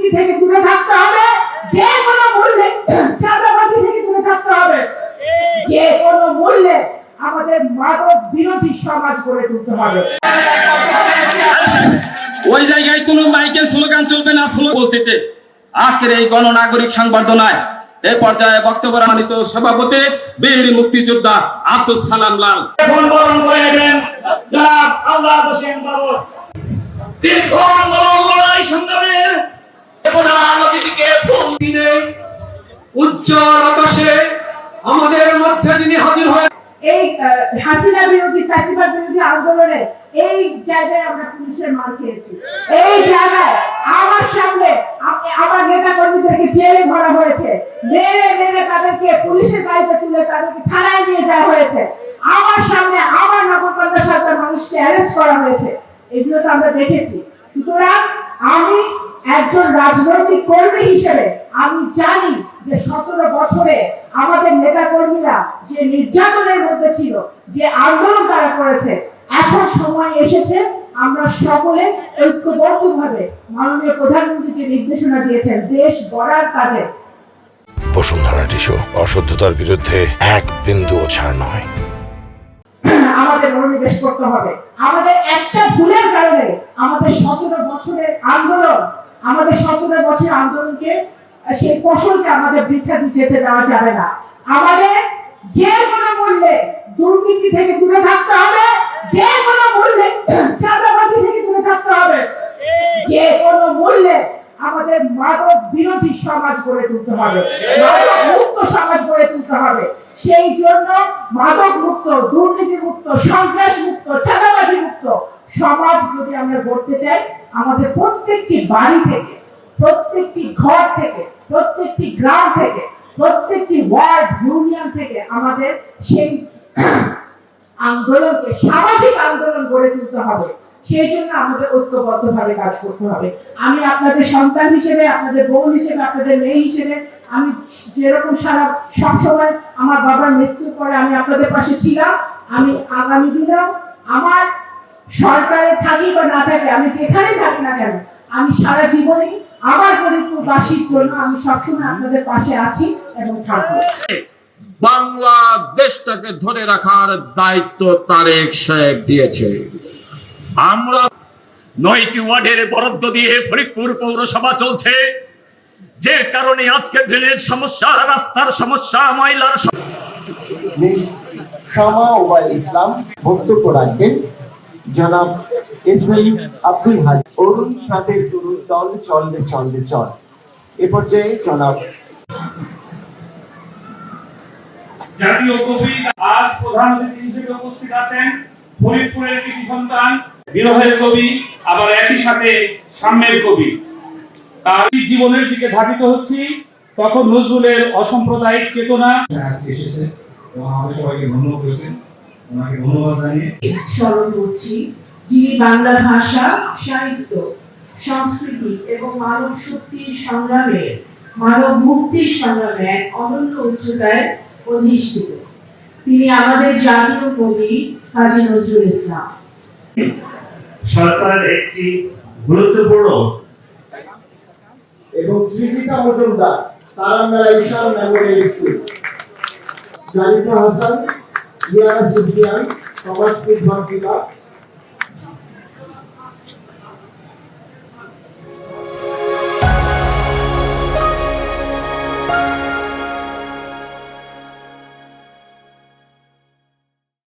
দুর্নীতি থেকে দূরে থাকতে হবে, যে কোনো মূল্যে চাঁদাবাজি থেকে দূরে থাকতে হবে, যে কোনো মূল্যে আমাদের মাদক বিরোধী সমাজ গড়ে তুলতে হবে। ওই জায়গায় কোনো মাইকের স্লোগান চলবে না, স্লোগান বলতে আজকের এই গণনাগরিক সংবর্ধনায় এই পর্যায়ে বক্তব্য রাখেন সভাপতি বীর মুক্তিযোদ্ধা আব্দুল সালাম লাল। বরণ করে নেবেন জনাব আল্লাহ হোসেন বাবু। দীর্ঘ আন্দোলন লড়াই সংগ্রামের প্রধান অতিথিকে ফুল দিনে উজ্জ্বল আকাশে আমাদের মধ্যে যিনি হাজির হয়ে এই হাসিনা বিরোধী ফ্যাসিবাদ বিরোধী আন্দোলনে এই জায়গায় আমরা পুলিশের মার খেয়েছি। এই জায়গায় আমার সামনে আমার নেতা কর্মীদেরকে জেলে ভরা হয়েছে, মেরে মেরে তাদেরকে পুলিশের গাড়িতে তুলে তাদেরকে থানায় নিয়ে যাওয়া হয়েছে। আমার সামনে আমার নগরকান্দা সরকার মানুষকে অ্যারেস্ট করা হয়েছে। এগুলো তো আমরা দেখেছি। সুতরাং আমি একজন রাজনৈতিক কর্মী হিসেবে আমি জানি যে 17 বছরে আমাদের নেতা কর্মীরা যে নির্যাতনের মধ্যে ছিল, যে আন্দোলন তারা করেছে, এখন সময় এসেছে আমরা সকলে ঐক্যবদ্ধভাবে মাননীয় প্রধানমন্ত্রী যে নির্দেশনা দিয়েছেন দেশ গড়ার কাজে। বসুন্ধরা টিস্যু অশুদ্ধতার বিরুদ্ধে এক বিন্দুও ছাড় নয়। আমাদের মনোনিবেশ করতে হবে। আমাদের একটা ভুলের কারণে আমাদের 17 বছরের আন্দোলন, আমাদের 17 বছরের আন্দোলনকে সেই ফসলকে আমাদের বৃথা যেতে দেওয়া যাবে না। আমাদের যে কোনো মূল্যে দুর্নীতি থেকে দূরে থাকতে হবে, যে কোনো মূল্যে চাঁদাবাজি থেকে দূরে থাকতে হবে, যে কোনো মূল্যে আমাদের মাদক বিরোধী সমাজ গড়ে তুলতে হবে, মাদক মুক্ত সমাজ গড়ে তুলতে হবে। সেই জন্য মাদক মুক্ত, দুর্নীতি মুক্ত, সন্ত্রাস মুক্ত, চাঁদাবাজি মুক্ত সমাজ যদি আমরা গড়তে চাই, আমাদের প্রত্যেকটি বাড়ি থেকে, প্রত্যেকটি ঘর থেকে, প্রত্যেকটি গ্রাম থেকে, প্রত্যেকটি ওয়ার্ড ইউনিয়ন থেকে আমাদের সেই আন্দোলনকে সামাজিক আন্দোলন গড়ে তুলতে হবে। সেই জন্য আমাদের ঐক্যবদ্ধভাবে কাজ করতে হবে। আমি আপনাদের সন্তান হিসেবে, আপনাদের বোন হিসেবে, আপনাদের মেয়ে হিসেবে আমি যেরকম সবসময় আমার বাবার মৃত্যুর পরে আমি আপনাদের পাশে ছিলাম, আমি আগামী দিনেও আমার সরকারে থাকি বা না থাকে, আমি যেখানে থাকি না কেন, আমি সারা জীবনই আমার ফরিদপুরবাসীর জন্য আমি সবসময় আপনাদের পাশে আছি এবং থাকবো। বাংলাদেশটাকে ধরে রাখার দায়িত্ব তারেক সাহেব দিয়েছে। আমরা 9টি ওয়ার্ডের বরাদ্দ দিয়ে ফরিদপুর পৌরসভা চলছে, যে কারণে আজকে ড্রেনের সমস্যা, রাস্তার সমস্যা, ময়লার শামা ওবায়দুল ইসলাম বক্তব্য রাখবেন। জনাব এসএম আব্দুল হাজ অরুণ সাথের তরুণ দল চলবে চলবে চল। এ পর্যায়ে জনাব জাতীয় কবি আজ প্রধান অতিথি হিসেবে উপস্থিত আছেন ফরিদপুরের কৃতি সন্তান, বিরহের কবি, আবার একই সাথে সাম্যের কবি। তার জীবনের দিকে ধাবিত হচ্ছি তখন নজরুলের অসাম্প্রদায়িক চেতনা এসেছে এবং আমাদের সবাইকে ধন্যবাদ করেছেন, ওনাকে ধন্যবাদ জানিয়ে স্মরণ করছি যিনি বাংলা ভাষা, সাহিত্য, সংস্কৃতি এবং মানব শক্তির সংগ্রামে, মানব মুক্তির সংগ্রামে এক অনন্য উচ্চতায় অধিষ্ঠিত। তিনি আমাদের জাতীয় কবি কাজী নজরুল ইসলাম। সরকারের একটি গুরুত্বপূর্ণ এবং সৃজিতা মজুমদার তারামেলা ঈশান মেমোরিয়াল স্কুল, জারিফা হাসান, ইয়ানা সুফিয়ান, সমাজবিদ ভান্তিকা,